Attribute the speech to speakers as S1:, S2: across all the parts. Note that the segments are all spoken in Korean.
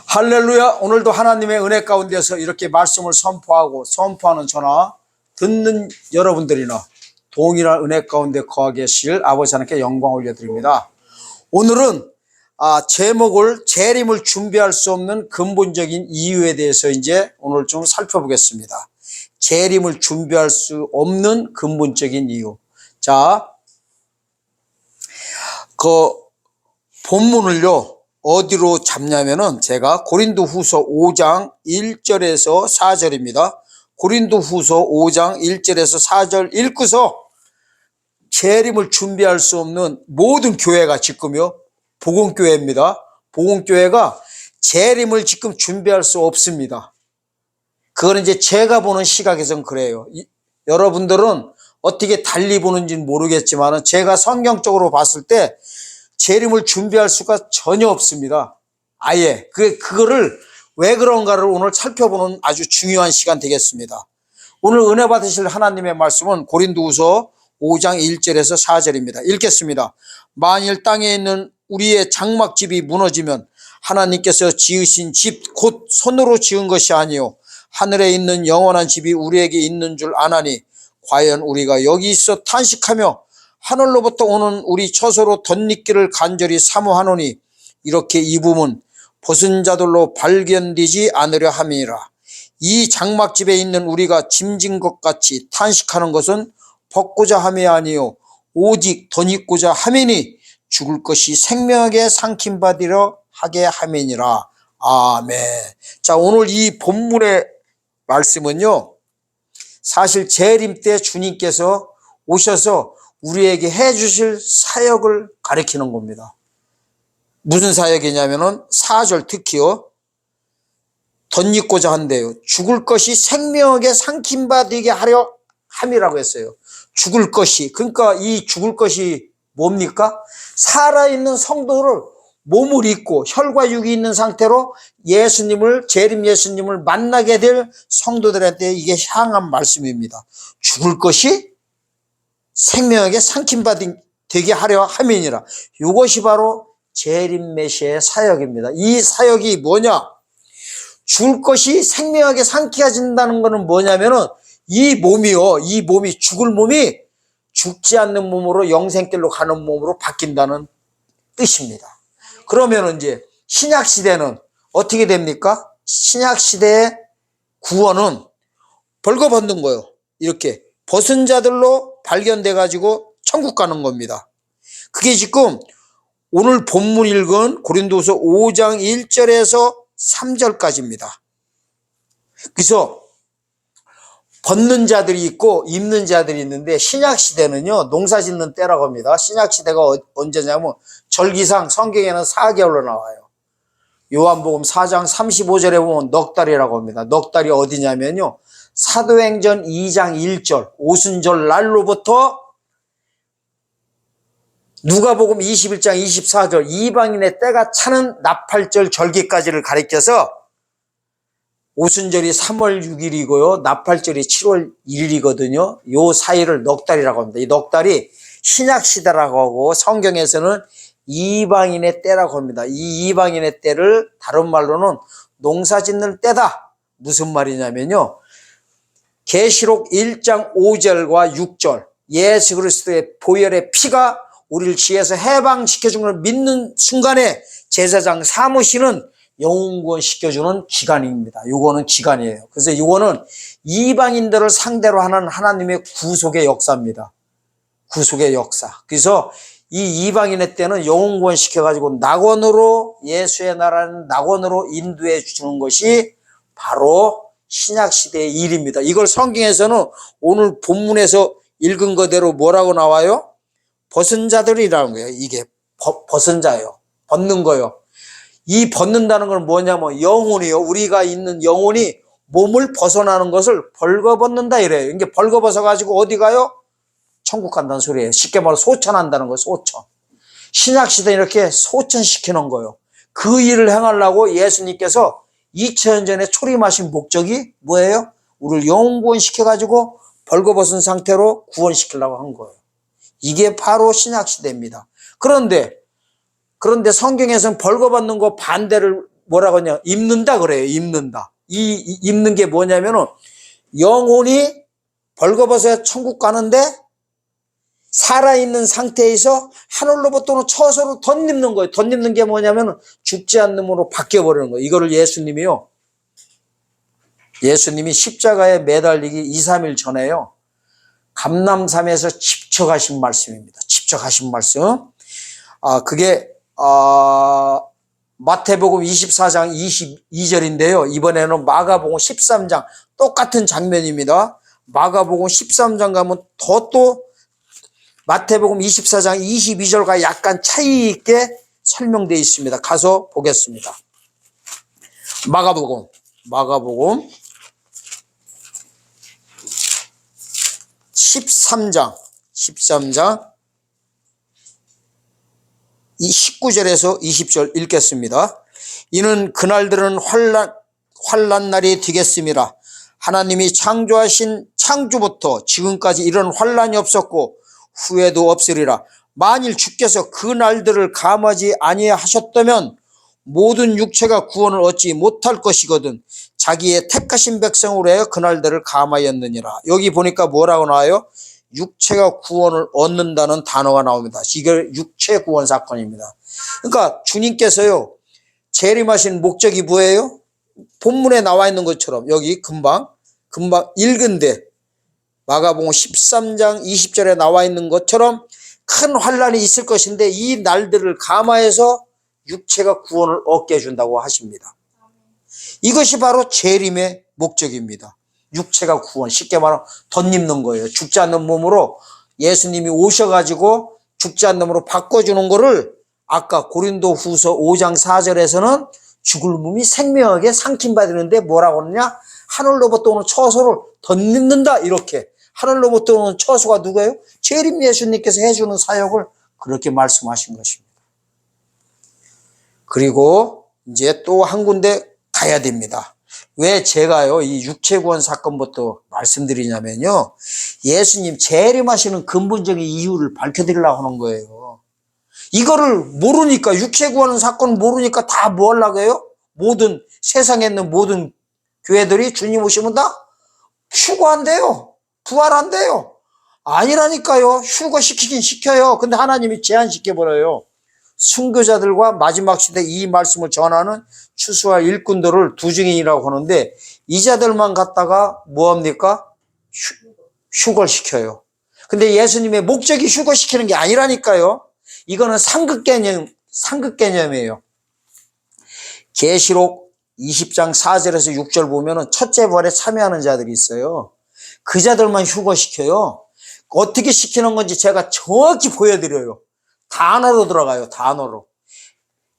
S1: 할렐루야. 오늘도 하나님의 은혜 가운데서 이렇게 말씀을 선포하는 저나 듣는 여러분들이나 동일한 은혜 가운데 거하 계실 아버지 하나님께 영광 올려드립니다. 오늘은 제목을 재림을 준비할 수 없는 근본적인 이유에 대해서 이제 오늘 좀 살펴보겠습니다. 재림을 준비할 수 없는 근본적인 이유. 자, 그 본문을요 어디로 잡냐면은 제가 고린도후서 5장 1절에서 4절입니다. 고린도후서 5장 1절에서 4절 읽고서 재림을 준비할 수 없는 모든 교회가 지금요 복음교회입니다. 복음교회가 재림을 지금 준비할 수 없습니다. 그거는 이제 제가 보는 시각에서는 그래요. 여러분들은 어떻게 달리 보는지는 모르겠지만 제가 성경적으로 봤을 때 재림을 준비할 수가 전혀 없습니다. 아예. 그거를 왜 그런가를 오늘 살펴보는 아주 중요한 시간 되겠습니다. 오늘 은혜 받으실 하나님의 말씀은 고린도후서 5장 1절에서 4절입니다. 읽겠습니다. 만일 땅에 있는 우리의 장막집이 무너지면 하나님께서 지으신 집 곧 손으로 지은 것이 아니요 하늘에 있는 영원한 집이 우리에게 있는 줄 아나니 과연 우리가 여기 있어 탄식하며 하늘로부터 오는 우리 처소로 덧입기를 간절히 사모하노니 이렇게 입음은 벗은 자들로 발견되지 않으려 함이니라. 이 장막집에 있는 우리가 짐진 것 같이 탄식하는 것은 벗고자 함이 아니요 오직 덧입고자 함이니 죽을 것이 생명에게 삼킴받으려 하게 함이니라. 아멘. 자, 오늘 이 본문의 말씀은요 사실 재림 때 주님께서 오셔서 우리에게 해주실 사역을 가리키는 겁니다. 무슨 사역이냐면은 4절 특히요 덧입고자 한대요. 죽을 것이 생명에게 삼킴받게 하려 함이라고 했어요. 죽을 것이. 그러니까 이 죽을 것이 뭡니까? 살아있는 성도를 몸을 입고 혈과 육이 있는 상태로 재림 예수님을 만나게 될 성도들한테 이게 향한 말씀입니다. 죽을 것이 생명에게 삼킴받게 하려 함이니라. 이것이 바로 재림 메시아의 사역입니다. 이 사역이 뭐냐? 죽을 것이 생명에게 삼켜진다는 것은 뭐냐면은 이 몸이 죽을 몸이 죽지 않는 몸으로 영생길로 가는 몸으로 바뀐다는 뜻입니다. 그러면 이제 신약 시대는 어떻게 됩니까? 신약 시대의 구원은 벌거벗는 거예요. 이렇게 벗은 자들로 발견돼 가지고 천국 가는 겁니다. 그게 지금 오늘 본문 읽은 고린도서 5장 1절에서 3절까지입니다. 그래서 벗는 자들이 있고 입는 자들이 있는데 신약 시대는요 농사 짓는 때라고 합니다. 신약 시대가 언제냐면 절기상 성경에는 4개월로 나와요. 요한복음 4장 35절에 보면 넉 달이라고 합니다. 넉 달이 어디냐면요 사도행전 2장 1절 오순절 날로부터 누가복음 21장 24절 이방인의 때가 차는 나팔절 절기까지를 가리켜서 오순절이 3월 6일이고요 나팔절이 7월 1일이거든요. 요 사이를 넉 달이라고 합니다. 이 넉 달이 신약시대라고 하고 성경에서는 이방인의 때라고 합니다. 이 이방인의 때를 다른 말로는 농사짓는 때다. 무슨 말이냐면요 계시록 1장 5절과 6절 예수 그리스도의 보혈의 피가 우리를 지혜에서 해방시켜주는 걸 믿는 순간에 제사장 사무시는 영혼구원 시켜주는 기간입니다. 요거는 기간이에요. 그래서 요거는 이방인들을 상대로 하는 하나님의 구속의 역사입니다. 구속의 역사. 그래서 이 이방인의 때는 영혼구원 시켜가지고 낙원으로 예수의 나라는 낙원으로 인도해 주는 것이 바로 신약시대의 일입니다. 이걸 성경에서는 오늘 본문에서 읽은 거대로 뭐라고 나와요? 벗은 자들이라는 거예요. 이게 벗은 자예요. 벗는 거예요. 이 벗는다는 건 뭐냐면 영혼이요. 우리가 있는 영혼이 몸을 벗어나는 것을 벌거벗는다 이래요. 이게 벌거벗어 가지고 어디 가요? 천국 간다는 소리예요. 쉽게 말해 소천한다는 거예요. 소천. 신약시대는 이렇게 소천시키는 거예요. 그 일을 행하려고 예수님께서 2000년 전에 초림하신 목적이 뭐예요? 우리를 영구원 시켜가지고 벌거벗은 상태로 구원시키려고 한 거예요. 이게 바로 신약시대입니다. 그런데 성경에서는 벌거벗는 거 반대를 뭐라고 하냐, 입는다 그래요. 입는다. 이 입는 게 뭐냐면은 영혼이 벌거벗어야 천국 가는데 살아있는 상태에서 하늘로부터는 처소로 덧입는 거예요. 덧입는 게 뭐냐면 죽지 않는으로 바뀌어버리는 거예요. 이거를 예수님이 십자가에 매달리기 2, 3일 전에요. 감람산에서 집적하신 말씀입니다. 집적하신 말씀. 그게 마태복음 24장 22절인데요. 이번에는 마가복음 13장 똑같은 장면입니다. 마가복음 13장 가면 또 마태복음 24장 22절과 약간 차이 있게 설명되어 있습니다. 가서 보겠습니다. 마가복음 13장 19절에서 20절 읽겠습니다. 이는 그날들은 환난 날이 되겠음이라. 하나님이 창조하신 창조부터 지금까지 이런 환난이 없었고 후에도 없으리라. 만일 주께서 그 날들을 감하지 아니하셨다면 모든 육체가 구원을 얻지 못할 것이거든 자기의 택하신 백성으로 하여 그 날들을 감하였느니라. 여기 보니까 뭐라고 나와요? 육체가 구원을 얻는다는 단어가 나옵니다. 이게 육체 구원 사건입니다. 그러니까 주님께서요, 재림하신 목적이 뭐예요? 본문에 나와 있는 것처럼 여기 금방 읽은데 마가복음 13장 20절에 나와 있는 것처럼 큰 환난이 있을 것인데 이 날들을 감화해서 육체가 구원을 얻게 해준다고 하십니다. 이것이 바로 재림의 목적입니다. 육체가 구원, 쉽게 말하면 덧입는 거예요. 죽지 않는 몸으로 예수님이 오셔가지고 죽지 않는 몸으로 바꿔주는 거를 아까 고린도후서 5장 4절에서는 죽을 몸이 생명하게 삼킴받는데 뭐라고 하느냐? 하늘로부터 오는 처소를 덧입는다. 이렇게 하늘로부터 오는 처소가 누구예요? 재림 예수님께서 해주는 사역을 그렇게 말씀하신 것입니다. 그리고 이제 또 한 군데 가야 됩니다. 왜 제가요 이 육체구원 사건부터 말씀드리냐면요, 예수님 재림하시는 근본적인 이유를 밝혀드리려고 하는 거예요. 이거를 모르니까, 육체구원 사건을 모르니까 다 뭐 하려고 해요? 세상에 있는 모든 교회들이 주님 오시면 다 휴거한대요. 부활한대요. 아니라니까요. 휴거시키긴 시켜요. 근데 하나님이 제한시켜버려요. 순교자들과 마지막 시대 이 말씀을 전하는 추수와 일꾼들을 두 증인이라고 하는데 이 자들만 갖다가 뭐합니까? 휴거시켜요. 근데 예수님의 목적이 휴거시키는 게 아니라니까요. 이거는 상급 개념이에요. 계시록 20장 4절에서 6절 보면은 첫째 부활에 참여하는 자들이 있어요. 그 자들만 휴거시켜요. 어떻게 시키는 건지 제가 정확히 보여드려요. 단어로 들어가요. 단어로.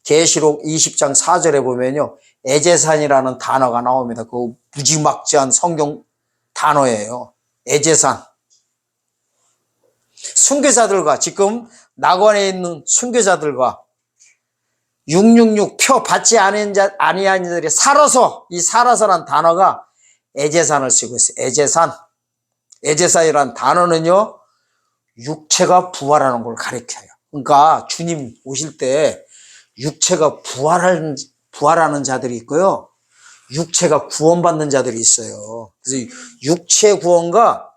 S1: 계시록 20장 4절에 보면요, 애제산이라는 단어가 나옵니다. 그 무지막지한 성경 단어예요. 애제산. 순교자들과, 지금 낙원에 있는 순교자들과 666 표 받지 아니한 자들이 살아서, 이 살아서란 단어가 애제산을 쓰고 있어요. 애제산. 애제산이란 단어는요, 육체가 부활하는 걸 가리켜요. 그러니까 주님 오실 때 육체가 부활하는 자들이 있고요, 육체가 구원받는 자들이 있어요. 그래서 육체 구원과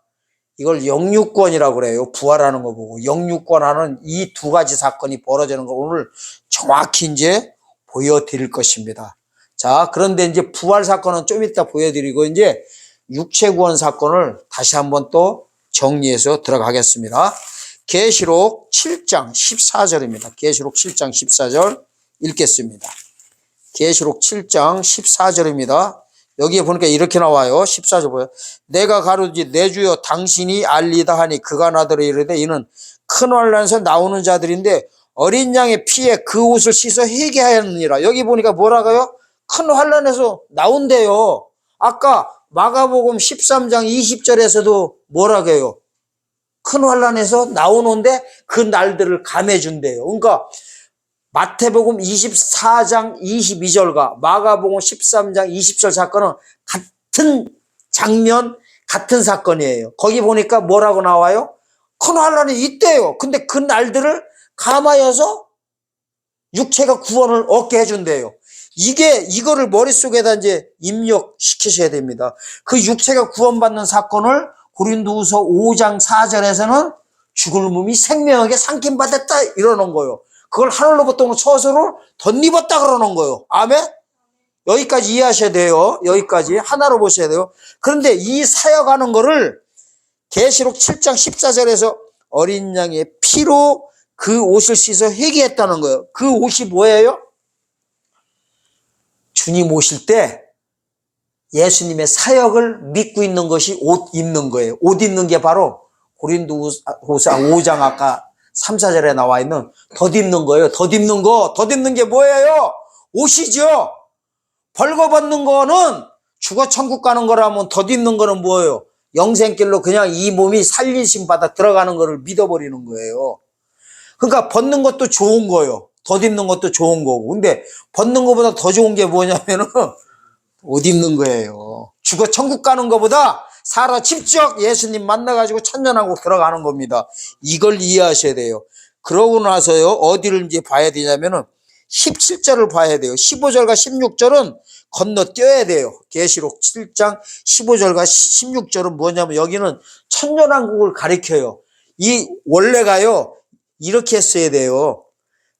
S1: 이걸 영육권이라고 그래요. 부활하는 거 보고 영육권하는 이 두 가지 사건이 벌어지는 걸 오늘 정확히 이제 보여드릴 것입니다. 자, 그런데 이제 부활 사건은 좀 이따 보여드리고 이제 육체 구원 사건을 다시 한번 또 정리해서 들어가겠습니다. 계시록 7장 14절입니다. 계시록 7장 14절 읽겠습니다. 계시록 7장 14절입니다. 여기에 보니까 이렇게 나와요. 14절 보여요. 내가 가로지 내 주여 당신이 알리다 하니 그가 나더러 이르되 이는 큰 환난에서 나오는 자들인데 어린 양의 피에 그 옷을 씻어 회개하였느니라. 여기 보니까 뭐라고요? 큰 환난에서 나온대요. 아까 마가복음 13장 20절에서도 뭐라고 해요? 큰 환난에서 나오는데 그 날들을 감해준대요. 그러니까 마태복음 24장 22절과 마가복음 13장 20절 사건은 같은 장면, 같은 사건이에요. 거기 보니까 뭐라고 나와요? 큰 환난이 있대요. 근데 그 날들을 감하여서 육체가 구원을 얻게 해준대요. 이거를 머릿속에다 이제 입력시키셔야 됩니다. 그 육체가 구원받는 사건을 고린도후서 5장 4절에서는 죽을 몸이 생명에게 삼킴받았다 이러는 거예요. 그걸 하늘로부터 처소를 덧입었다 그러는 거예요. 아멘? 여기까지 이해하셔야 돼요. 여기까지 하나로 보셔야 돼요. 그런데 이 사역하는 거를 계시록 7장 14절에서 어린 양의 피로 그 옷을 씻어 회개했다는 거예요. 그 옷이 뭐예요? 주님 오실 때 예수님의 사역을 믿고 있는 것이 옷 입는 거예요. 옷 입는 게 바로 고린도후서 5장 아까 3, 4절에 나와 있는 덧입는 거예요. 덧입는 거. 덧입는 게 뭐예요? 옷이죠. 벌거벗는 거는 죽어 천국 가는 거라면 덧입는 거는 뭐예요? 영생길로 그냥 이 몸이 살리심 받아 들어가는 거를 믿어버리는 거예요. 그러니까 벗는 것도 좋은 거예요. 덧입는 것도 좋은 거고. 근데 벗는 것보다 더 좋은 게 뭐냐면은 옷 입는 거예요. 죽어 천국 가는 것보다 살아 직접 예수님 만나가지고 천년하고 들어가는 겁니다. 이걸 이해하셔야 돼요. 그러고 나서요, 어디를 이제 봐야 되냐면은 17절을 봐야 돼요. 15절과 16절은 건너뛰어야 돼요. 계시록 7장 15절과 16절은 뭐냐면 여기는 천년왕국을 가리켜요. 이 원래가요, 이렇게 써야 돼요.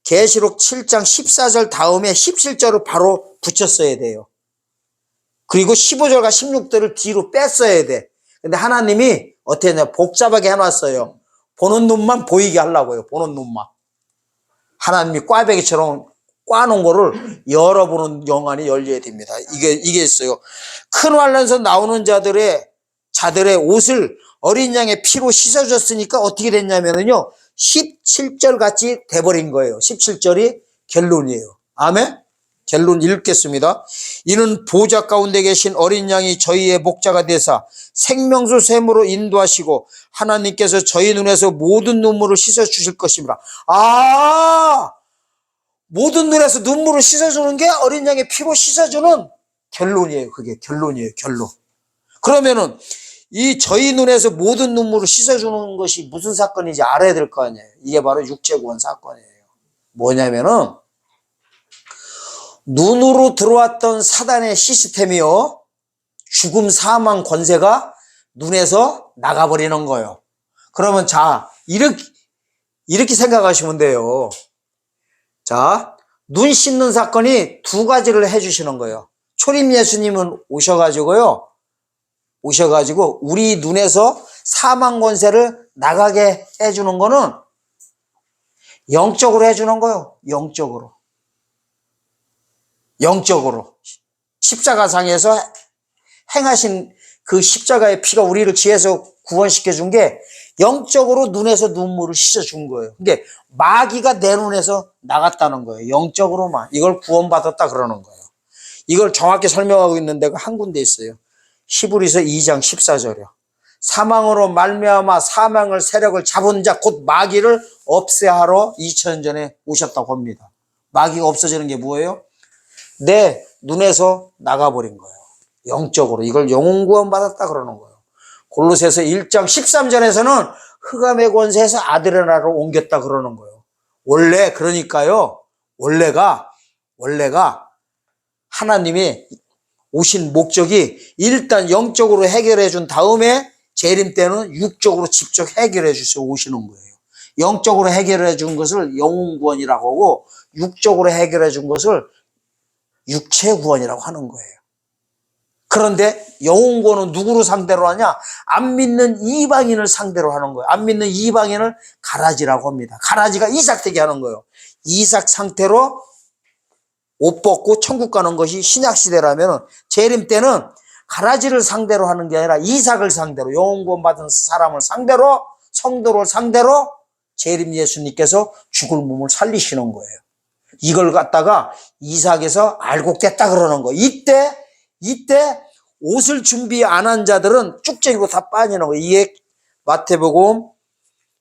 S1: 계시록 7장 14절 다음에 17절을 바로 붙였어야 돼요. 그리고 15절과 16절을 뒤로 뺐어야 돼. 근데 하나님이 어떻게 했냐, 복잡하게 해놨어요. 보는 눈만 보이게 하려고요. 보는 눈만. 하나님이 꽈배기처럼 꽈놓은 거를 열어보는 영안이 열려야 됩니다. 이게 있어요. 큰 환란에서 나오는 자들의 옷을 어린 양의 피로 씻어줬으니까 어떻게 됐냐면요, 17절 같이 돼버린 거예요. 17절이 결론이에요. 아멘? 결론 읽겠습니다. 이는 보좌 가운데 계신 어린 양이 저희의 목자가 되사 생명수 샘으로 인도하시고 하나님께서 저희 눈에서 모든 눈물을 씻어주실 것입니다. 모든 눈에서 눈물을 씻어주는 게 어린 양의 피로 씻어주는 결론이에요. 그게 결론이에요. 결론. 그러면은 이 저희 눈에서 모든 눈물을 씻어주는 것이 무슨 사건인지 알아야 될 거 아니에요. 이게 바로 육체구원 사건이에요. 뭐냐면은 눈으로 들어왔던 사단의 시스템이요, 죽음 사망 권세가 눈에서 나가버리는 거예요. 그러면 자, 이렇게 생각하시면 돼요. 자, 눈 씻는 사건이 두 가지를 해주시는 거예요. 초림 예수님은 오셔가지고 우리 눈에서 사망 권세를 나가게 해주는 거는 영적으로 해주는 거예요. 영적으로. 십자가상에서 행하신 그 십자가의 피가 우리를 지혜에서 구원시켜 준 게 영적으로 눈에서 눈물을 씻어준 거예요. 근데 마귀가 내 눈에서 나갔다는 거예요. 영적으로만. 이걸 구원받았다 그러는 거예요. 이걸 정확히 설명하고 있는 데가 한 군데 있어요. 히브리서 2장 14절이요. 사망으로 말미암아 사망을 세력을 잡은 자 곧 마귀를 없애하러 2000년 전에 오셨다고 합니다. 마귀가 없어지는 게 뭐예요? 내 눈에서 나가버린 거예요. 영적으로. 이걸 영혼 구원 받았다 그러는 거예요. 골로새서 1장 13절에서는 흑암의 권세에서 아들의 나라로 옮겼다 그러는 거예요. 그러니까요, 원래가 하나님이 오신 목적이 일단 영적으로 해결해 준 다음에 재림 때는 육적으로 직접 해결해 주셔 오시는 거예요. 영적으로 해결해 준 것을 영혼 구원이라고 하고 육적으로 해결해 준 것을 육체 구원이라고 하는 거예요. 그런데 영혼 구원은 누구로 상대로 하냐? 안 믿는 이방인을 상대로 하는 거예요. 안 믿는 이방인을 가라지라고 합니다. 가라지가 이삭 되게 하는 거예요. 이삭 상태로 옷 벗고 천국 가는 것이 신약시대라면 재림 때는 가라지를 상대로 하는 게 아니라 이삭을 상대로, 영혼 구원 받은 사람을 상대로, 성도를 상대로 재림 예수님께서 죽을 몸을 살리시는 거예요. 이걸 갖다가 이삭에서 알곡됐다 그러는 거예요. 이때 옷을 준비 안 한 자들은 쭉쟁이로 다 빠지는 거예요. 이게 마태복음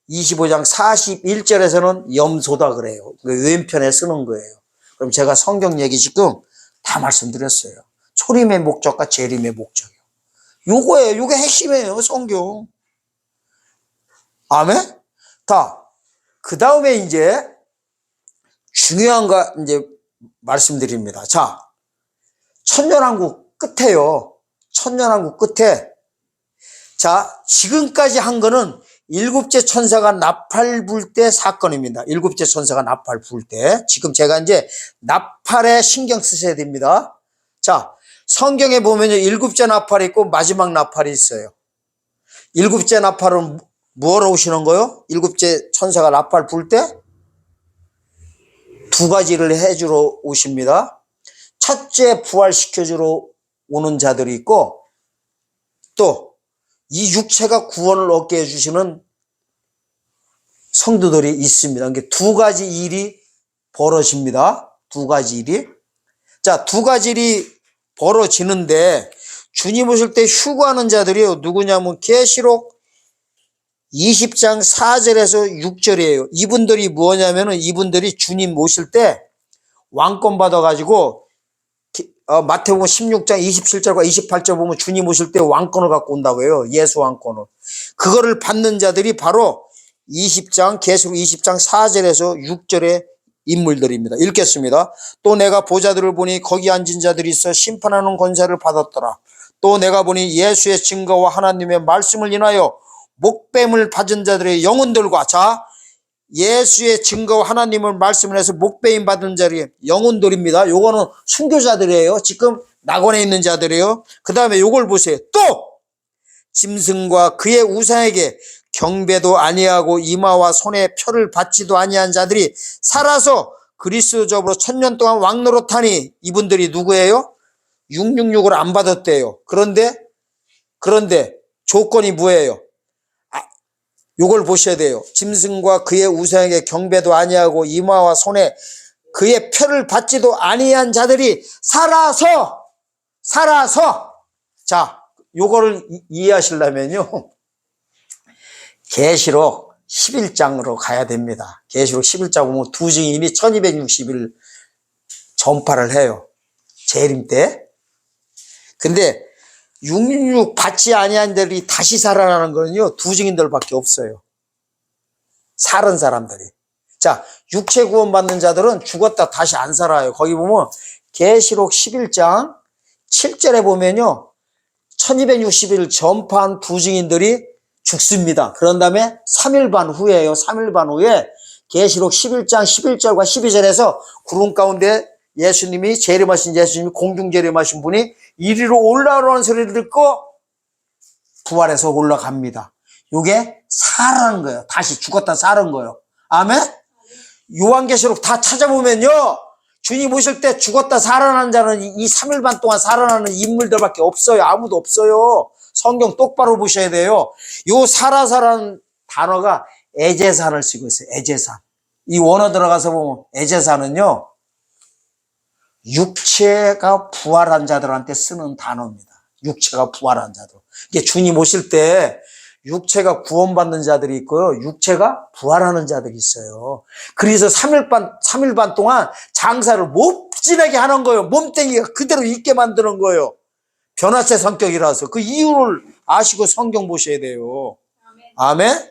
S1: 25장 41절에서는 염소다 그래요. 왼편에 쓰는 거예요. 그럼 제가 성경 얘기 지금 다 말씀드렸어요. 초림의 목적과 재림의 목적이요. 요거예요. 요게 핵심이에요. 성경. 아멘? 그 다음에 이제 중요한 거 이제 말씀드립니다. 자, 천년왕국 끝에요. 천년왕국 끝에. 자, 지금까지 한 거는 일곱째 천사가 나팔 불 때 사건입니다. 일곱째 천사가 나팔 불 때. 지금 제가 이제 나팔에 신경 쓰셔야 됩니다. 자, 성경에 보면요. 일곱째 나팔이 있고 마지막 나팔이 있어요. 일곱째 나팔은 뭐하러 오시는 거요? 일곱째 천사가 나팔 불 때 두 가지를 해주러 오십니다. 첫째, 부활시켜주러 오는 자들이 있고, 또 이 육체가 구원을 얻게 해주시는 성도들이 있습니다. 그러니까 두 가지 일이 벌어집니다. 두 가지 일이. 자, 두 가지 일이 벌어지는데 주님 오실 때 휴거하는 자들이요. 누구냐면 계시록 20장 4절에서 6절이에요. 이분들이 뭐냐면은 이분들이 주님 오실 때 왕권 받아가지고 마태복음 16장 27절과 28절 보면 주님 오실 때 왕권을 갖고 온다고 해요. 예수 왕권을. 그거를 받는 자들이 바로 20장 계시록 20장 4절에서 6절의 인물들입니다. 읽겠습니다. 또 내가 보좌들을 보니 거기 앉은 자들이 있어 심판하는 권세를 받았더라. 또 내가 보니 예수의 증거와 하나님의 말씀을 인하여 목뱀을 받은 자들의 영혼들과, 자, 예수의 증거와 하나님을 말씀을 해서 목배임 받은 자리 영혼들입니다. 요거는 순교자들이에요. 지금 낙원에 있는 자들이에요. 그 다음에 요걸 보세요. 또 짐승과 그의 우상에게 경배도 아니하고 이마와 손에 표를 받지도 아니한 자들이 살아서 그리스도적으로 천년 동안 왕노릇하니, 이분들이 누구예요? 666을 안 받았대요. 그런데 조건이 뭐예요? 요걸 보셔야 돼요. 짐승과 그의 우상에게 경배도 아니하고 이마와 손에 그의 표를 받지도 아니한 자들이 살아서, 자, 요거를 이해하시려면요, 계시록 11장으로 가야 됩니다. 계시록 11장 보면 두 증인이 1260일 전파를 해요. 재림 때. 근데 666 받지 아니한 자들이 다시 살아나는 거는요, 두 증인들밖에 없어요. 살은 사람들이. 자, 육체 구원 받는 자들은 죽었다 다시 안 살아요. 거기 보면 계시록 11장 7절에 보면요, 1260일 전파한 두 증인들이 죽습니다. 그런 다음에 3일 반 후에요. 3일 반 후에 계시록 11장 11절과 12절에서 구름 가운데 예수님이 재림하신 예수님이 공중 재림하신 분이 이리로 올라오라는 소리를 듣고 부활해서 올라갑니다. 요게 살아난 거예요. 다시 죽었다 살은 거예요. 아멘? 요한계시록 다 찾아보면요, 주님 오실 때 죽었다 살아난 자는 이 3일 반 동안 살아나는 인물들밖에 없어요. 아무도 없어요. 성경 똑바로 보셔야 돼요. 요 살아사라는 단어가 에제산을 쓰고 있어요. 에제산. 이 원어 들어가서 보면 에제산은요, 육체가 부활한 자들한테 쓰는 단어입니다. 육체가 부활한 자들. 이게 주님 오실 때 육체가 구원받는 자들이 있고요, 육체가 부활하는 자들이 있어요. 그래서 3일 반 동안 장사를 못 지내게 하는 거예요. 몸뚱이가 그대로 있게 만드는 거예요. 변화체 성격이라서. 그 이유를 아시고 성경 보셔야 돼요. 아멘?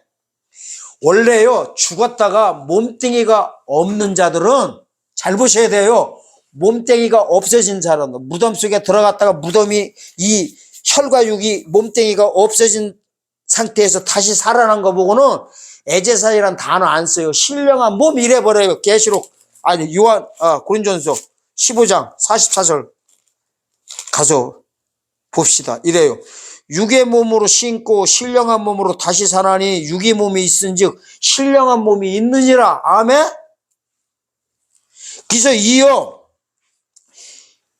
S1: 원래요, 죽었다가 몸뚱이가 없는 자들은 잘 보셔야 돼요. 몸뚱이가 없어진 사람들, 무덤 속에 들어갔다가 무덤이, 이 혈과 육이 몸뚱이가 없어진 상태에서 다시 살아난 거 보고는 에제사이란 단어 안 써요. 신령한 몸 이래버려요. 계시록, 고린도전서 15장 44절 가서 봅시다. 이래요. 육의 몸으로 신고 신령한 몸으로 다시 사나니 육의 몸이 있은즉 신령한 몸이 있느니라. 아멘? 그래서 이어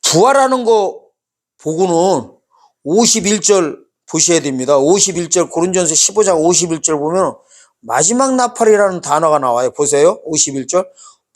S1: 부활하는 거 보고는 51절 보셔야 됩니다. 51절 고린도전서 15장 51절 보면 마지막 나팔이라는 단어가 나와요. 보세요. 51절.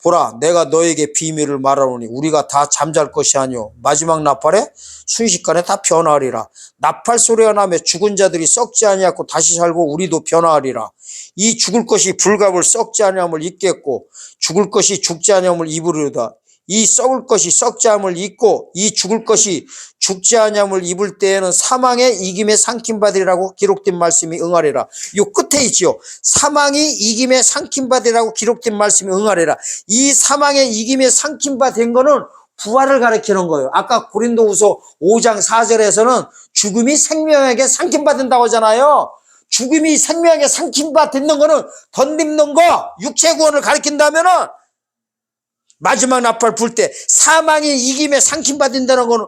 S1: 보라, 내가 너에게 비밀을 말하노니 우리가 다 잠잘 것이 아니오. 마지막 나팔에 순식간에 다 변화하리라. 나팔 소리가 나며 죽은 자들이 썩지 아니하고 다시 살고 우리도 변화하리라. 이 죽을 것이 불갑을 썩지 아니함을 입겠고 죽을 것이 죽지 아니함을 입으리로다. 이 썩을 것이 썩지 아니함을 입고 이 죽을 것이 죽지 아니함을 입을 때에는 사망의 이김에 삼킴받으리라고 기록된 말씀이 응하리라. 요 끝에 있지요. 사망이 이김에 삼킴받으리라고 기록된 말씀이 응하리라. 이 사망의 이김에 삼킴받은 거는 부활을 가리키는 거예요. 아까 고린도후서 5장 4절에서는 죽음이 생명에게 상김받는다고 하잖아요. 죽음이 생명에게 상김받는 거는 덧입는 거, 육체 구원을 가리킨다면은 마지막 나팔 불 때 사망이 이김에 상김받는다는 거는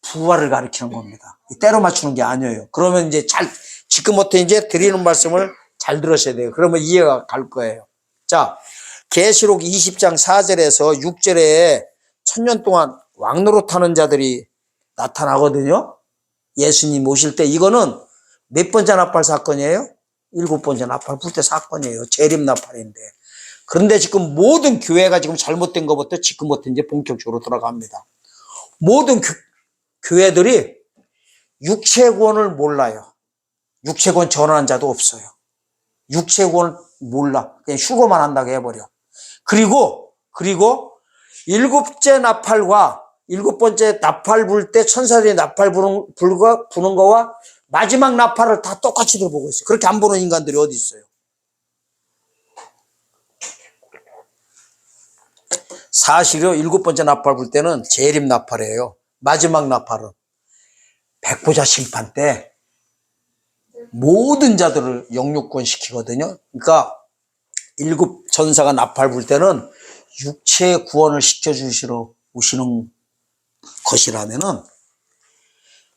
S1: 부활을 가리키는 겁니다. 때려 맞추는 게 아니에요. 그러면 이제 지금부터 이제 드리는 말씀을 잘 들으셔야 돼요. 그러면 이해가 갈 거예요. 자, 계시록 20장 4절에서 6절에 1000년 동안 왕노릇하는 자들이 나타나거든요. 예수님 오실 때. 이거는 몇 번째 나팔 사건이에요? 7번째 나팔 불 때 사건이에요. 재림 나팔인데. 그런데 지금 모든 교회가 지금 잘못된 것부터 지금부터 이제 본격적으로 들어갑니다. 모든 교회들이 육체구원을 몰라요. 육체구원 전하는 자도 없어요. 육체구원을 몰라. 그냥 휴거만 한다고 해버려. 그리고 일곱째 나팔과 7번째 나팔 불 때 천사들이 나팔 부는 거와 마지막 나팔을 다 똑같이 들어보고 있어요. 그렇게 안 보는 인간들이 어디 있어요? 사실요, 7번째 나팔 불 때는 재림 나팔이에요. 마지막 나팔은 백보자 심판 때 모든 자들을 영육권 시키거든요. 그러니까 7 전사가 나팔 불 때는 육체의 구원을 시켜주시러 오시는 것이라면은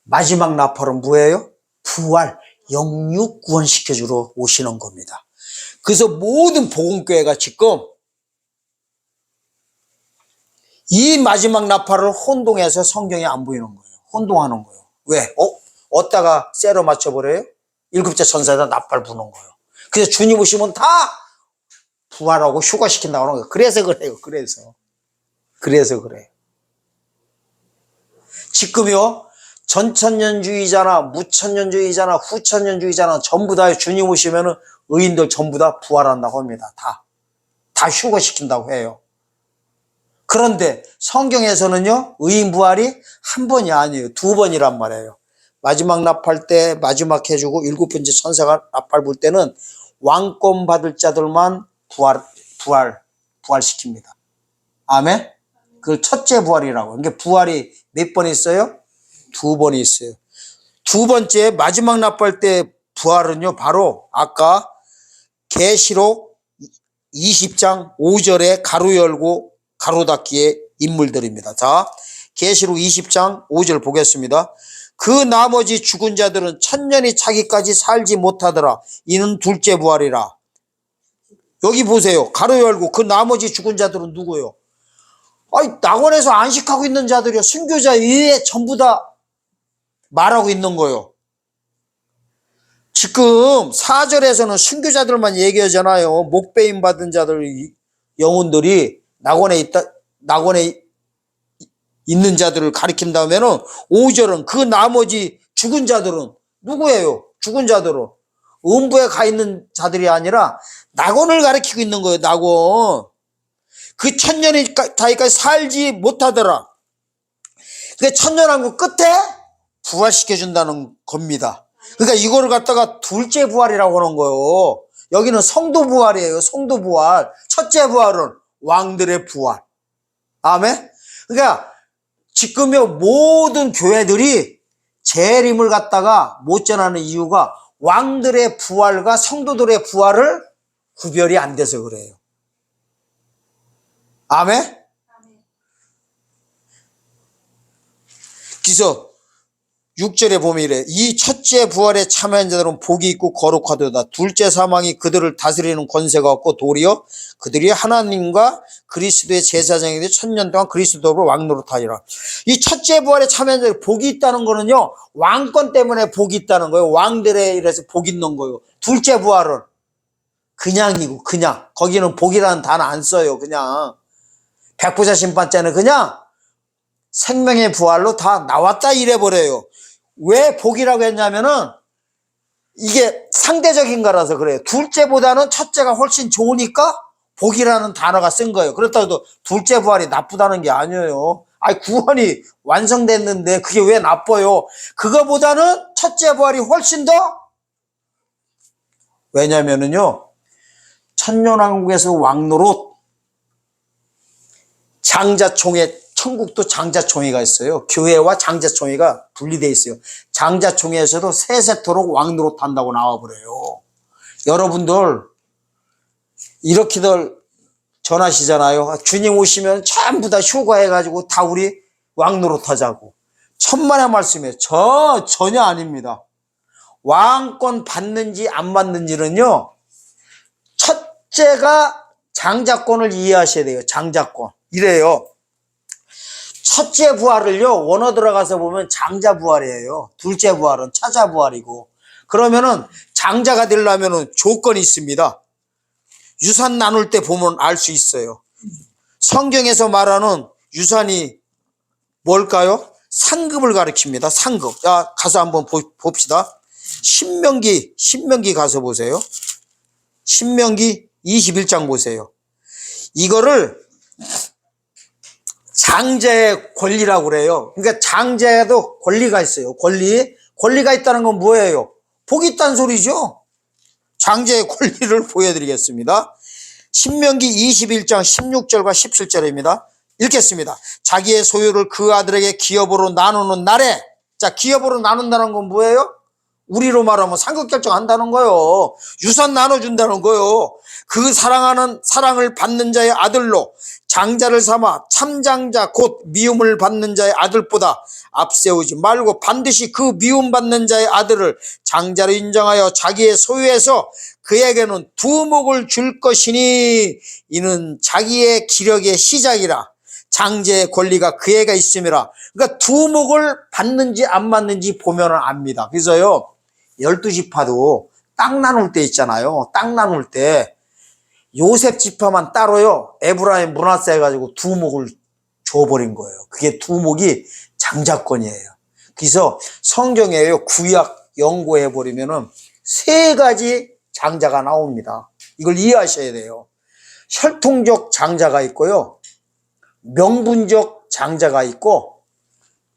S1: 마지막 나팔은 뭐예요? 부활, 영육 구원 시켜주러 오시는 겁니다. 그래서 모든 복음교회가 지금 이 마지막 나팔을 혼동해서 성경에 안 보이는 거예요. 혼동하는 거예요. 왜? 어디다가 쇠로 맞춰버려요? 7째 천사에다 나팔 부는 거예요. 그래서 주님 오시면 다 부활하고 휴가시킨다고 하는 거예요. 그래서 그래요. 그래서 그래요. 지금요, 전천년주의자나 무천년주의자나 후천년주의자나 전부 다 주님 오시면은 의인들 전부 다 부활한다고 합니다. 다 휴가시킨다고 해요. 그런데 성경에서는요, 의인 부활이 한 번이 아니에요. 2번이란 말이에요. 마지막 나팔 때 마지막 해주고 7번째 천사가 나팔 불 때는 왕권 받을 자들만 부활시킵니다. 아멘? 그걸 첫째 부활이라고. 그러니까 부활이 몇 번 있어요? 2번이 있어요. 2번째 마지막 나팔 때 부활은요, 바로 아까 계시록 20장 5절에 가로 열고 가로 닫기의 인물들입니다. 자, 계시록 20장 5절 보겠습니다. 그 나머지 죽은 자들은 1000년이 차기까지 살지 못하더라. 이는 둘째 부활이라. 여기 보세요. 가로 열고 그 나머지 죽은 자들은 누구예요? 낙원에서 안식하고 있는 자들이요. 순교자 외에 전부 다 말하고 있는 거예요. 지금 4절에서는 순교자들만 얘기하잖아요. 목배임 받은 자들 영혼들이 낙원에 있는 자들을 가리킨다면은 5절은 그 나머지 죽은 자들은 누구예요? 죽은 자들은 음부에 가 있는 자들이 아니라 낙원을 가리키고 있는 거예요. 낙원. 그 1000년이 다기까지 살지 못하더라. 그러니까 1000년왕국 끝에 부활시켜준다는 겁니다. 그러니까 이거를 갖다가 둘째 부활이라고 하는 거예요. 여기는 성도 부활이에요. 성도 부활. 첫째 부활은 왕들의 부활. 아멘? 그러니까 지금의 모든 교회들이 재림을 갖다가 못 전하는 이유가 왕들의 부활과 성도들의 부활을 구별이 안 돼서 그래요. 아멘? 그래서 6절에 보면 이래. 이 첫째 부활에 참여한 자들은 복이 있고 거룩하도다. 둘째 사망이 그들을 다스리는 권세가 없고 도리어 그들이 하나님과 그리스도의 제사장이 되어 1000년 동안 그리스도로 왕노릇하리라. 이 첫째 부활에 참여한 자들이 복이 있다는 거는요, 왕권 때문에 복이 있다는 거예요. 왕들에 이래서 복이 있는 거예요. 둘째 부활은 그냥이고 그냥. 거기는 복이라는 단어 안 써요. 그냥 백보자 심판 때는 그냥 생명의 부활로 다 나왔다 이래버려요. 왜 복이라고 했냐면은 이게 상대적인 거라서 그래요. 둘째보다는 첫째가 훨씬 좋으니까 복이라는 단어가 쓴 거예요. 그렇다고 해도 둘째 부활이 나쁘다는 게 아니에요. 구원이 완성됐는데 그게 왜 나빠요? 그거보다는 첫째 부활이 훨씬 더, 왜냐면은요, 천년왕국에서 왕노릇 장자총회 천국도 장자총회가 있어요. 교회와 장자총회가 분리되어 있어요. 장자총회에서도 세세토록 왕노릇 한다고 나와버려요. 여러분들 이렇게들 전하시잖아요. 주님 오시면 전부 다 휴가해가지고 다 우리 왕노릇 하자고. 천만의 말씀이에요. 전혀 아닙니다. 왕권 받는지 안 받는지는요, 첫째가 장자권을 이해하셔야 돼요. 장자권. 이래요. 첫째 부활을요, 원어 들어가서 보면 장자 부활이에요. 둘째 부활은 차자 부활이고. 그러면은 장자가 되려면은 조건이 있습니다. 유산 나눌 때 보면 알 수 있어요. 성경에서 말하는 유산이 뭘까요? 상급을 가리킵니다. 상급. 자, 가서 한번 봅시다. 신명기 가서 보세요. 신명기 21장 보세요. 이거를 장자의 권리라고 그래요. 그러니까 장자에도 권리가 있어요. 권리가 있다는 건 뭐예요? 복이 있다는 소리죠. 장자의 권리를 보여드리겠습니다. 신명기 21장 16절과 17절입니다. 읽겠습니다. 자기의 소유를 그 아들에게 기업으로 나누는 날에, 자, 기업으로 나눈다는 건 뭐예요? 우리로 말하면 상급 결정한다는 거요. 유산 나눠준다는 거요. 그 사랑을 받는 자의 아들로 장자를 삼아 참장자 곧 미움을 받는 자의 아들보다 앞세우지 말고 반드시 그 미움받는 자의 아들을 장자로 인정하여 자기의 소유에서 그에게는 두목을 줄 것이니 이는 자기의 기력의 시작이라. 장자의 권리가 그에게 있음이라. 그러니까 두목을 받는지 안 받는지 보면 압니다. 그래서요, 12지파도 땅 나눌 때 있잖아요. 땅 나눌 때 요셉 지파만 따로요, 에브라임 문화세 해가지고 두목을 줘버린 거예요. 그게 두목이 장자권이에요. 그래서 성경에요, 구약 연구해버리면은 세 가지 장자가 나옵니다. 이걸 이해하셔야 돼요. 혈통적 장자가 있고요, 명분적 장자가 있고,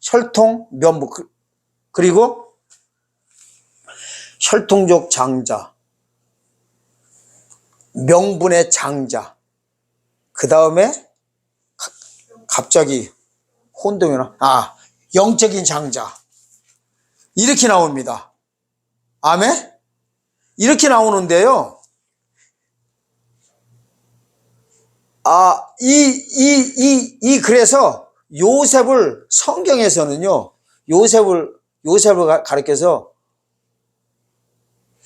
S1: 혈통, 명분, 그리고 혈통적 장자, 명분의 장자, 그 다음에 갑자기 혼동이나, 영적인 장자. 이렇게 나옵니다. 아멘? 이렇게 나오는데요. 그래서 요셉을, 성경에서는요, 요셉을 가르쳐서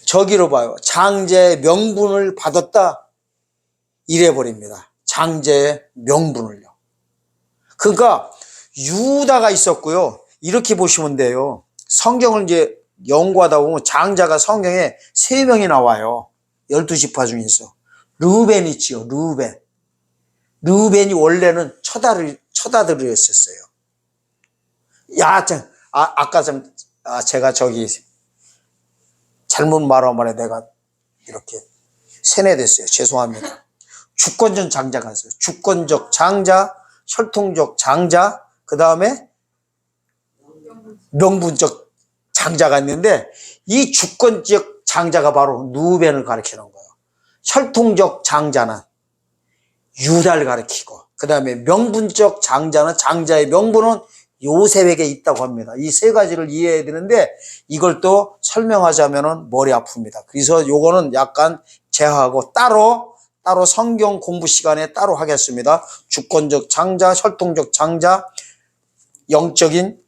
S1: 저기로 봐요. 장자의 명분을 받았다. 이래버립니다. 장자의 명분을요. 그러니까 유다가 있었고요. 이렇게 보시면 돼요. 성경을 이제 연구하다 보면 장자가 성경에 3명이 나와요. 12지파 중에서. 르우벤 있지요. 르우벤이 원래는 처다들이었어요. 제가 잘못 말하면 내가 이렇게 세뇌됐어요. 죄송합니다. 주권적 장자가 있어요. 주권적 장자, 혈통적 장자, 그 다음에 명분적 장자가 있는데, 이 주권적 장자가 바로 르우벤을 가리키는 거예요. 혈통적 장자는 유다를 가리키고, 그 다음에 명분적 장자는, 장자의 명분은 요셉에게 있다고 합니다. 이 세 가지를 이해해야 되는데, 이걸 또 설명하자면은 머리 아픕니다. 그래서 요거는 약간 제하고 따로 성경 공부 시간에 따로 하겠습니다. 주권적 장자, 혈통적 장자, 영적인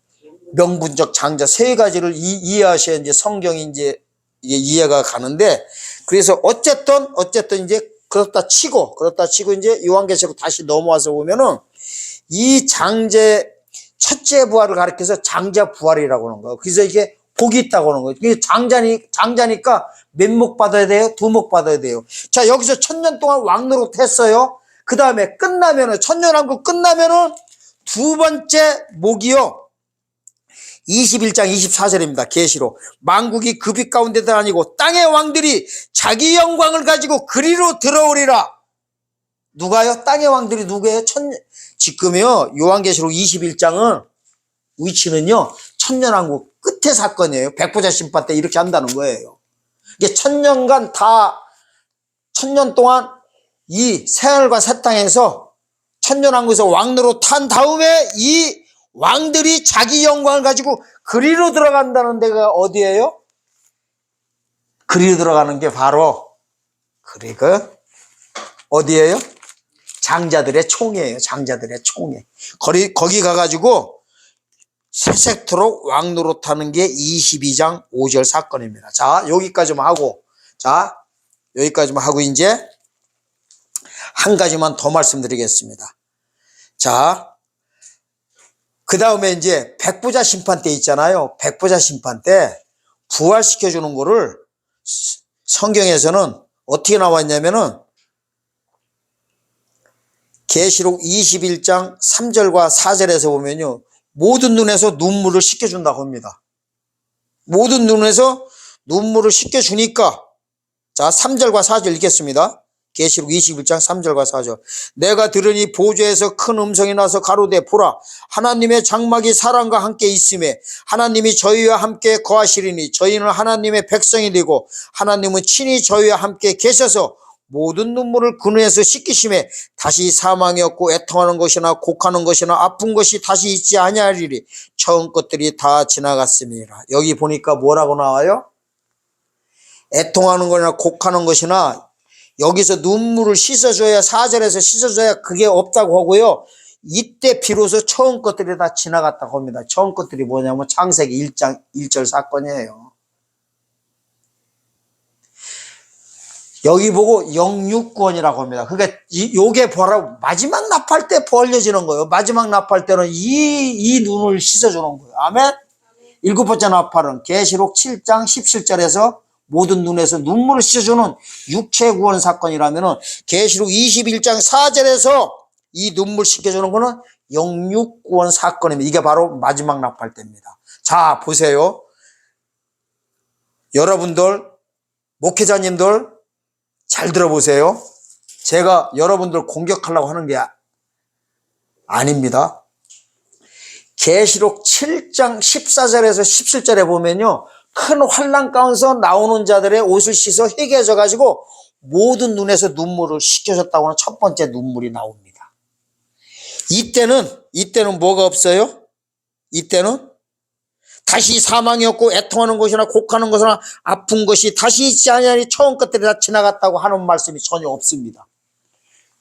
S1: 명분적 장자, 세 가지를 이해하셔야 이제 성경이 이제 이해가 가는데, 그래서 어쨌든 이제 그렇다 치고 이제 요한계시록 다시 넘어와서 보면은 이 장제 첫째 부활을 가리켜서 장자 부활이라고 하는 거예요. 그래서 이게 복이 있다고 하는 거예요. 장자니까 몇 목 받아야 돼요? 2목 받아야 돼요. 자, 여기서 1000년 동안 왕노릇 했어요. 그 다음에 끝나면은, 1000년왕국 끝나면은 두 번째 목이요, 21장 24절입니다. 계시록. 만국이 그 빛 가운데 다니고 땅의 왕들이 자기 영광을 가지고 그리로 들어오리라. 누가요? 땅의 왕들이 누구예요? 지금요, 요한계시록 21장은 위치는요, 천년왕국 끝의 사건이에요. 백보자 심판 때 이렇게 한다는 거예요. 이게 1000년 동안 이 새하늘과 새 땅에서 천년왕국에서 왕로로 탄 다음에 이 왕들이 자기 영광을 가지고 그리로 들어간다는 데가 어디예요? 그리로 들어가는 게 바로 어디예요? 장자들의 총회예요. 장자들의 총회. 거기 가가지고 세세토록 왕노로 타는 게 22장 5절 사건입니다. 자, 여기까지만 하고 이제 한 가지만 더 말씀드리겠습니다. 자, 그 다음에 이제 백부자 심판 때 있잖아요. 백부자 심판 때 부활시켜주는 거를 성경에서는 어떻게 나왔냐면은 계시록 21장 3절과 4절에서 보면요. 모든 눈에서 눈물을 씻겨준다고 합니다. 모든 눈에서 눈물을 씻겨주니까 자 3절과 4절 읽겠습니다. 계시록 21장 3절과 4절. 내가 들으니 보좌에서 큰 음성이 나서 가로되 보라 하나님의 장막이 사람과 함께 있음에 하나님이 저희와 함께 거하시리니 저희는 하나님의 백성이 되고 하나님은 친히 저희와 함께 계셔서 모든 눈물을 그 눈에서 씻기심에 다시 사망이 없고 애통하는 것이나 곡하는 것이나 아픈 것이 다시 있지 아니하리니 처음 것들이 다 지나갔습니다. 여기 보니까 뭐라고 나와요? 애통하는 것이나 곡하는 것이나 여기서 눈물을 씻어줘야 4절에서 씻어줘야 그게 없다고 하고요. 이때 비로소 처음 것들이 다 지나갔다고 합니다. 처음 것들이 뭐냐면 창세기 1장 1절 사건이에요. 여기 보고 영육구원이라고 합니다. 그러니까 요게 뭐라고 마지막 납할 때 벌려지는 거예요. 마지막 납할 때는 이 눈을 씻어주는 거예요. 아멘? 일곱 번째 납할은 계시록 7장 17절에서 모든 눈에서 눈물을 씻어주는 육체 구원 사건이라면은 계시록 21장 4절에서 이 눈물 씻겨주는 거는 영육구원 사건입니다. 이게 바로 마지막 납할 때입니다. 자, 보세요. 여러분들, 목회자님들 잘 들어보세요. 제가 여러분들 공격하려고 하는 게 아닙니다. 계시록 7장 14절에서 17절에 보면요. 큰 환난 가운데서 나오는 자들의 옷을 씻어 회개해져 가지고 모든 눈에서 눈물을 씻겨줬다고 하는 첫 번째 눈물이 나옵니다. 이때는 뭐가 없어요? 이때는 다시 사망이 없고 애통하는 것이나 곡하는 것이나 아픈 것이 다시 있지 아니하니 처음 것들이 다 지나갔다고 하는 말씀이 전혀 없습니다.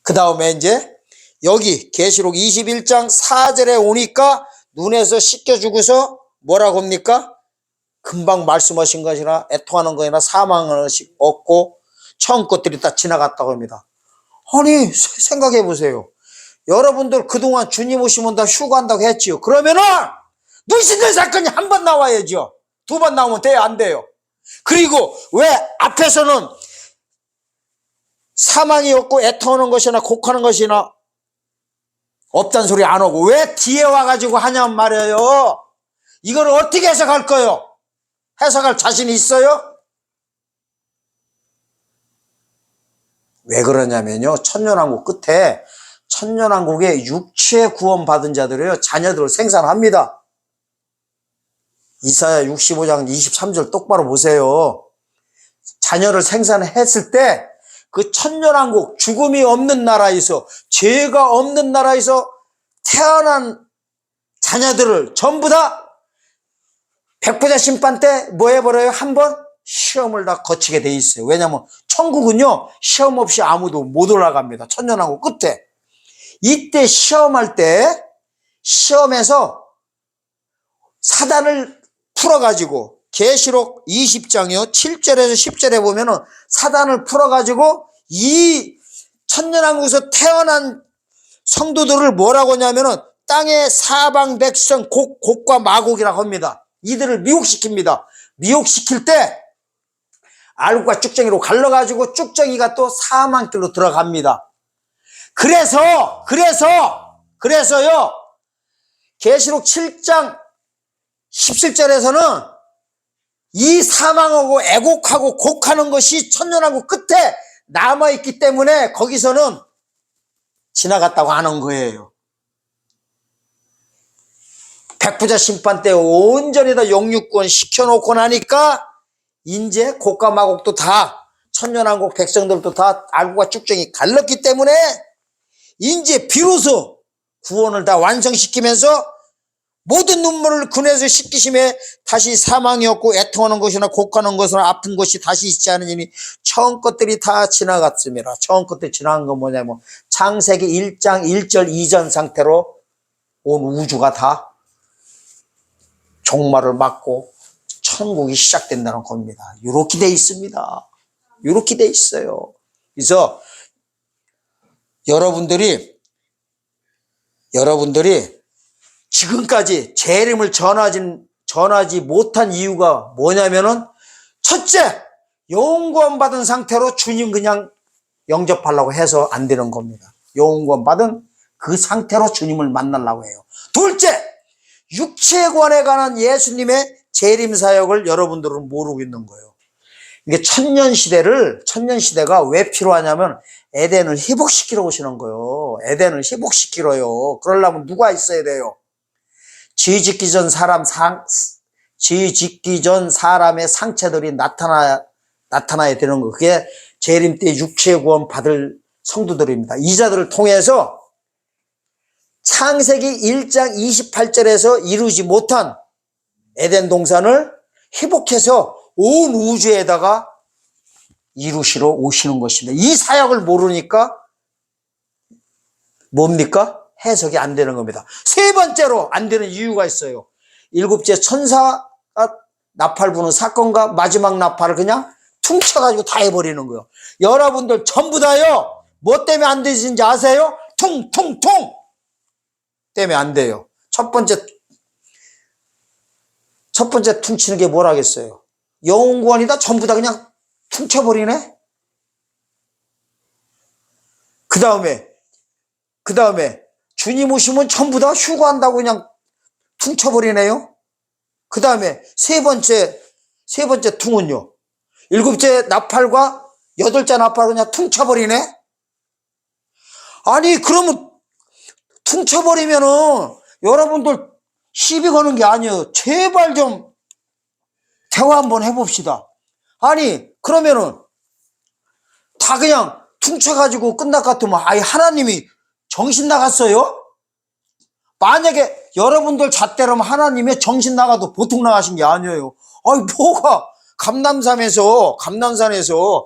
S1: 그 다음에 이제 여기 계시록 21장 4절에 오니까 눈에서 씻겨주고서 뭐라고 합니까? 금방 말씀하신 것이나 애통하는 것이나 사망은 없고 처음 것들이 다 지나갔다고 합니다. 아니 생각해 보세요. 여러분들 그동안 주님 오시면 다 휴가한다고 했지요. 그러면은 눈 씻는 사건이 한 번 나와야죠. 두 번 나오면 돼요? 안 돼요? 그리고 왜 앞에서는 사망이 없고 애통하는 것이나 곡하는 것이나 없다는 소리 안 하고 왜 뒤에 와가지고 하냐는 말이에요. 이걸 어떻게 해석할 거예요? 해석할 자신이 있어요? 왜 그러냐면요. 천년왕국 끝에 천년왕국에 육체 구원 받은 자들이요. 자녀들을 생산합니다. 이사야 65장 23절 똑바로 보세요. 자녀를 생산했을 때 그 천년왕국 죽음이 없는 나라에서 죄가 없는 나라에서 태어난 자녀들을 전부 다 백부자 심판 때 뭐 해버려요? 한번 시험을 다 거치게 돼 있어요. 왜냐하면 천국은요 시험 없이 아무도 못 올라갑니다. 천년왕국 끝에 이때 시험할 때 시험에서 사단을 풀어가지고 계시록 20장이요 7절에서 10절에 보면은 사단을 풀어가지고 이 천년왕국에서 태어난 성도들을 뭐라고 하냐면은 땅의 사방 백성 곡과 마곡이라고 합니다. 이들을 미혹시킵니다. 미혹시킬 때 알곡과 쭉정이로 갈라가지고 쭉정이가 또 사망길로 들어갑니다. 그래서요 계시록 7장 17절에서는 이 사망하고 애곡하고 곡하는 것이 천년왕국 끝에 남아있기 때문에 거기서는 지나갔다고 하는 거예요. 백부자 심판 때 온전히 다 영육권 시켜놓고 나니까 이제 곡과 마곡도 다 천년왕국 백성들도 다 알곡과 쭉정이 갈랐기 때문에 이제 비로소 구원을 다 완성시키면서 모든 눈물을 그네서 씻기심에 다시 사망이 없고 애통하는 것이나 곡하는 것이나 아픈 것이 다시 있지 않으니 처음 것들이 다 지나갔습니다. 처음 것들이 지나간 건 뭐냐면 창세기 1장 1절 이전 상태로 온 우주가 다 종말을 맞고 천국이 시작된다는 겁니다. 이렇게 돼 있습니다. 이렇게 돼 있어요. 그래서 여러분들이 지금까지 재림을 전하지 못한 이유가 뭐냐면은 첫째, 영구원 받은 상태로 주님 그냥 영접하려고 해서 안 되는 겁니다. 영구원 받은 그 상태로 주님을 만나려고 해요. 둘째, 육체관에 관한 예수님의 재림 사역을 여러분들은 모르고 있는 거예요. 이게 천년시대가 왜 필요하냐면 에덴을 회복시키러 오시는 거예요. 에덴을 회복시키러요. 그러려면 누가 있어야 돼요? 죄 짓기 전 사람의 상처들이 나타나야 되는 거. 그게 재림 때 육체 구원 받을 성도들입니다. 이 자들을 통해서 창세기 1장 28절에서 이루지 못한 에덴 동산을 회복해서 온 우주에다가 이루시러 오시는 것입니다. 이 사역을 모르니까 뭡니까? 해석이 안 되는 겁니다. 세 번째로 안 되는 이유가 있어요. 일곱째 천사가 나팔 부는 사건과 마지막 나팔을 그냥 퉁쳐가지고 다 해버리는 거예요. 여러분들 전부 다요. 뭐 때문에 안 되시는지 아세요? 퉁퉁퉁 때문에 안 돼요. 첫 번째 퉁치는 게 뭐라겠어요? 영원이다 전부 다 그냥 퉁쳐버리네? 그 다음에 주님 오시면 전부 다 휴가한다고 그냥 퉁쳐버리네요? 그 다음에 세 번째 퉁은요? 일곱째 나팔과 여덟째 나팔 그냥 퉁쳐버리네? 아니, 그러면 퉁쳐버리면은 여러분들 시비 거는 게 아니에요. 제발 좀 대화 한번 해봅시다. 아니, 그러면은 다 그냥 퉁쳐가지고 끝날 것 같으면 아예 하나님이 정신 나갔어요? 만약에 여러분들 잣대로면 하나님이 정신 나가도 보통 나가신 게 아니에요. 아니, 뭐가 감남산에서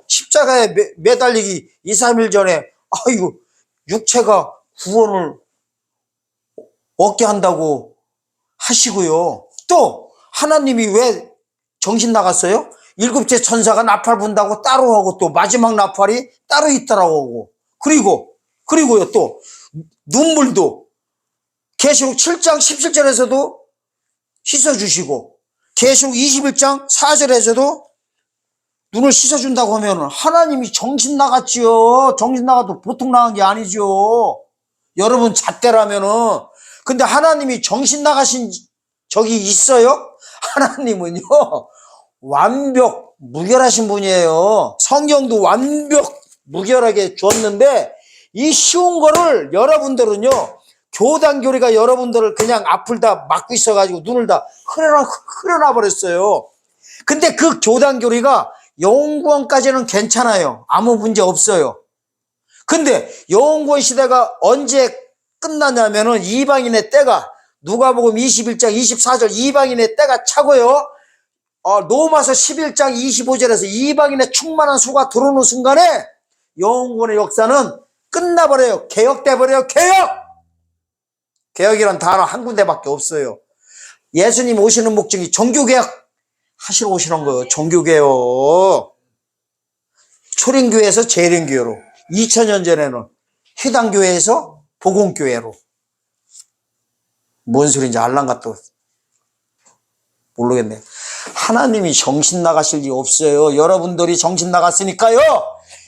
S1: 십자가에 매달리기 2, 3일 전에 아이고 육체가 구원을 얻게 한다고 하시고요. 또 하나님이 왜 정신 나갔어요? 일곱째 천사가 나팔 분다고 따로 하고 또 마지막 나팔이 따로 있더라고. 그리고요 또 눈물도 계시록 7장 17절에서도 씻어주시고 계시록 21장 4절에서도 눈을 씻어준다고 하면 하나님이 정신 나갔지요. 정신 나가도 보통 나간 게 아니죠. 여러분 잣대라면은. 근데 하나님이 정신 나가신 적이 있어요? 하나님은요 완벽 무결하신 분이에요. 성경도 완벽 무결하게 줬는데 이 쉬운 거를 여러분들은요 교단 교리가 여러분들을 그냥 앞을 다 막고 있어가지고 눈을 다 흐려놔 버렸어요. 근데 그 교단 교리가 영원까지는 괜찮아요. 아무 문제 없어요. 근데 영원 시대가 언제 끝나냐면은 이방인의 때가 누가복음 21장 24절 이방인의 때가 차고요. 로마서 11장 25절에서 이방인의 충만한 수가 들어오는 순간에 영원의 역사는 끝나버려요. 개혁돼버려요. 개혁이란 단어 한 군데밖에 없어요. 예수님 오시는 목적이 종교개혁 하시러 오시는 거예요. 종교개혁. 초림교회에서 재림교회로 2000년 전에는 회당교회에서 복음교회로. 뭔 소리인지 알랑가또 모르겠네. 하나님이 정신 나가실 리 없어요. 여러분들이 정신 나갔으니까요.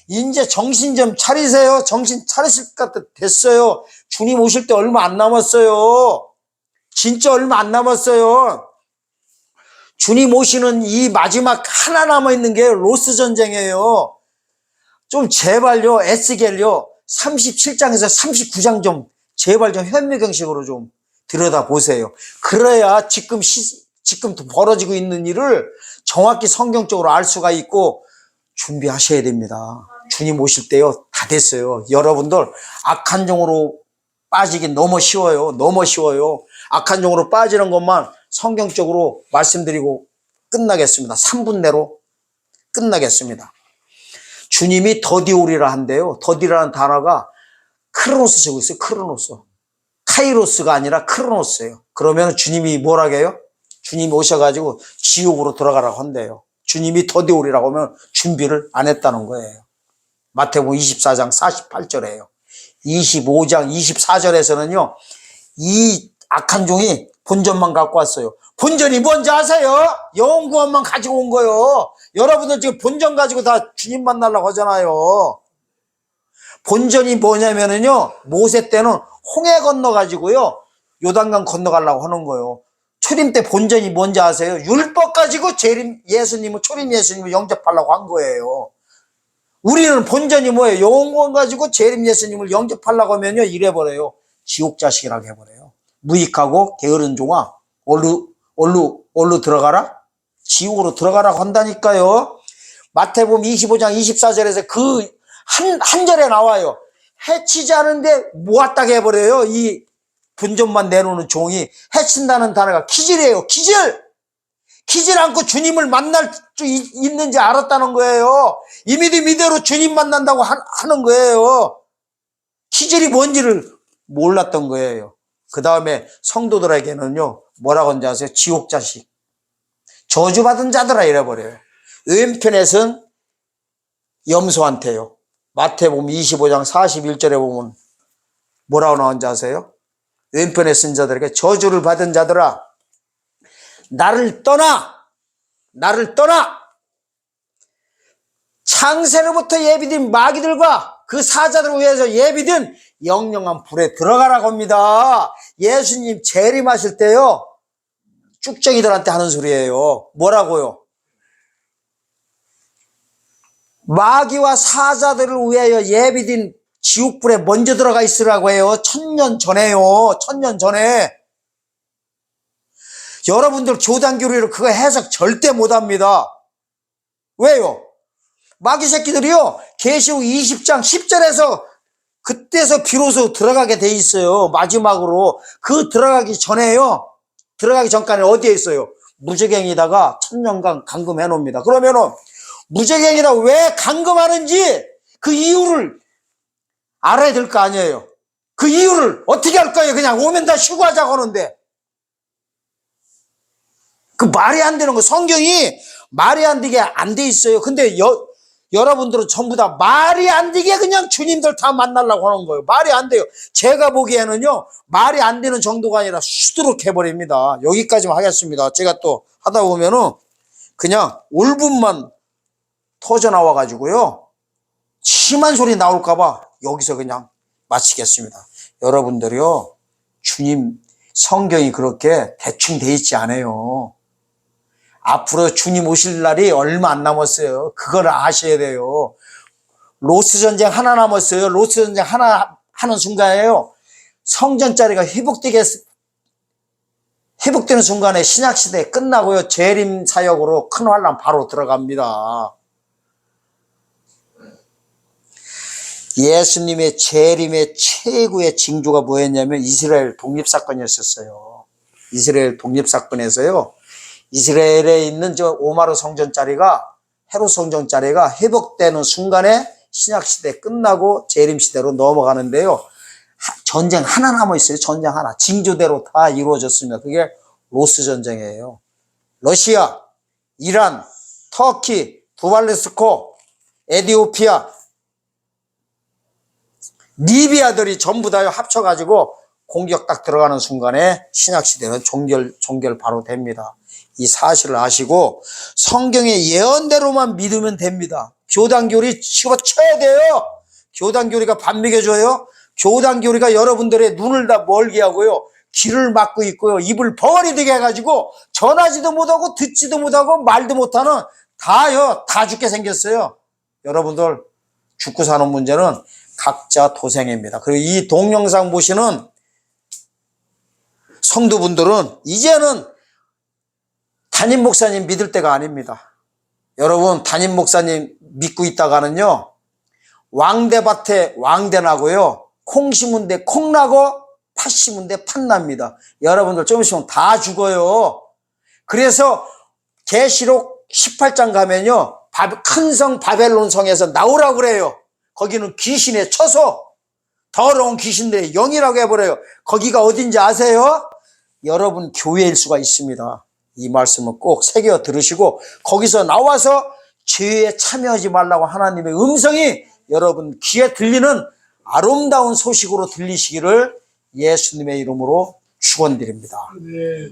S1: 이제 정신 좀 차리세요. 정신 차리실 것 같아 됐어요. 주님 오실 때 얼마 안 남았어요. 진짜 얼마 안 남았어요. 주님 오시는 이 마지막 하나 남아있는 게 로스 전쟁이에요. 좀 제발요, 에스겔요, 37장에서 39장 좀 제발 좀 현미경식으로 좀 들여다보세요. 그래야 지금 벌어지고 있는 일을 정확히 성경적으로 알 수가 있고 준비하셔야 됩니다. 주님 오실 때요 다 됐어요. 여러분들 악한 종으로 빠지긴 너무 쉬워요. 너무 쉬워요. 악한 종으로 빠지는 것만 성경적으로 말씀드리고 끝나겠습니다. 3분 내로 끝나겠습니다. 주님이 더디오리라 한대요. 더디라는 단어가 크로노스 쓰고 있어요. 크로노스. 카이로스가 아니라 크로노스예요. 그러면 주님이 뭐라고 해요? 주님이 오셔가지고 지옥으로 들어가라고 한대요. 주님이 더디오리라고 하면 준비를 안 했다는 거예요. 마태복음 24장 48절에요. 25장 24절에서는요. 이 악한 종이 본전만 갖고 왔어요. 본전이 뭔지 아세요? 영구원만 가지고 온 거예요. 여러분들 지금 본전 가지고 다 주님 만나려고 하잖아요. 본전이 뭐냐면은요. 모세 때는 홍해 건너가지고요. 요단강 건너가려고 하는 거예요. 초림 때 본전이 뭔지 아세요? 율법 가지고 예수님을 초림 예수님을 영접하려고 한 거예요. 우리는 본전이 뭐예요? 영원 가지고 재림 예수님을 영접하려고 하면요. 이래버려요. 지옥 자식이라고 해버려요. 무익하고 게으른 종아 얼루 들어가라? 지옥으로 들어가라고 한다니까요. 마태복음 25장 24절에서 그 한 절에 나와요. 해치지 않은데 모았다고 해버려요. 이 본전만 내놓는 종이 해친다는 단어가 기질이에요. 기질 않고 주님을 만날 수 있는지 알았다는 거예요. 이대로 주님 만난다고 하는 거예요. 기질이 뭔지를 몰랐던 거예요. 그 다음에 성도들에게는요, 뭐라고 하는지 아세요? 지옥 자식. 저주받은 자들아 이래버려요. 왼편에서는 염소한테요. 마태복음 25장 41절에 보면 뭐라고 나오는지 아세요? 왼편에 쓴 자들에게 저주를 받은 자들아 나를 떠나 창세로부터 예비된 마귀들과 그 사자들을 위해서 예비된 영영한 불에 들어가라고 합니다. 예수님 재림하실 때요 쭉정이들한테 하는 소리예요. 뭐라고요? 마귀와 사자들을 위하여 예비된 지옥불에 먼저 들어가 있으라고 해요. 1000년 전에요. 1000년 전에. 여러분들 교단교리로 그거 해석 절대 못합니다. 왜요? 마귀 새끼들이요. 계시록 20장 10절에서 그때서 비로소 들어가게 돼 있어요. 마지막으로. 그 들어가기 전에요. 들어가기 전까지 어디에 있어요? 무저갱이다가 1000년간 감금해 놓습니다. 그러면은 무저갱이다 왜 감금하는지 그 이유를 알아야 될 거 아니에요. 그 이유를 어떻게 할까요? 그냥 오면 다 쉬고 하자고 하는데. 그 말이 안 되는 거. 성경이 말이 안 되게 안 돼 있어요. 근데 여러분들은 전부 다 말이 안 되게 그냥 주님들 다 만나려고 하는 거예요. 말이 안 돼요. 제가 보기에는요, 말이 안 되는 정도가 아니라 수두룩 해버립니다. 여기까지만 하겠습니다. 제가 또 하다 보면은 그냥 울분만 터져 나와가지고요. 심한 소리 나올까봐 여기서 그냥 마치겠습니다. 여러분들이요, 주님 성경이 그렇게 대충 돼 있지 않아요. 앞으로 주님 오실 날이 얼마 안 남았어요. 그걸 아셔야 돼요. 로스 전쟁 하나 남았어요. 로스 전쟁 하나 하는 순간에요. 성전자리가 회복되는 순간에 신약시대 끝나고요. 재림 사역으로 큰 환란 바로 들어갑니다. 예수님의 재림의 최고의 징조가 뭐였냐면 이스라엘 독립사건이었어요. 이스라엘 독립사건에서요. 이스라엘에 있는 저 오마르 성전자리가 헤롯 성전자리가 회복되는 순간에 신약시대 끝나고 재림시대로 넘어가는데요. 전쟁 하나 남아있어요. 전쟁 하나. 징조대로 다 이루어졌습니다. 그게 로스 전쟁이에요. 러시아, 이란, 터키, 두발레스코, 에티오피아, 리비아들이 전부 다 합쳐가지고 공격 딱 들어가는 순간에 신약시대는 종결 바로 됩니다. 이 사실을 아시고 성경의 예언대로만 믿으면 됩니다. 교단교리 집어쳐야 돼요. 교단교리가 반미겨줘요. 교단교리가 여러분들의 눈을 다 멀게 하고요. 귀를 막고 있고요. 입을 벙어리 되게 해가지고 전하지도 못하고 듣지도 못하고 말도 못하는 다 죽게 생겼어요. 여러분들 죽고 사는 문제는 각자 도생입니다. 그리고 이 동영상 보시는 성도분들은 이제는 담임 목사님 믿을 때가 아닙니다. 여러분 담임 목사님 믿고 있다가는요 왕대밭에 왕대나고요. 콩 심은 데 콩나고 팥 심은 데 팥납니다. 여러분들 좀 있으면 다 죽어요. 그래서 계시록 18장 가면요. 큰 성 바벨론 성에서 나오라고 그래요. 거기는 귀신의 처소, 더러운 귀신들의 영이라고 해버려요. 거기가 어딘지 아세요? 여러분 교회일 수가 있습니다. 이 말씀은 꼭 새겨 들으시고 거기서 나와서 죄에 참여하지 말라고 하나님의 음성이 여러분 귀에 들리는 아름다운 소식으로 들리시기를 예수님의 이름으로 축원드립니다.
S2: 네.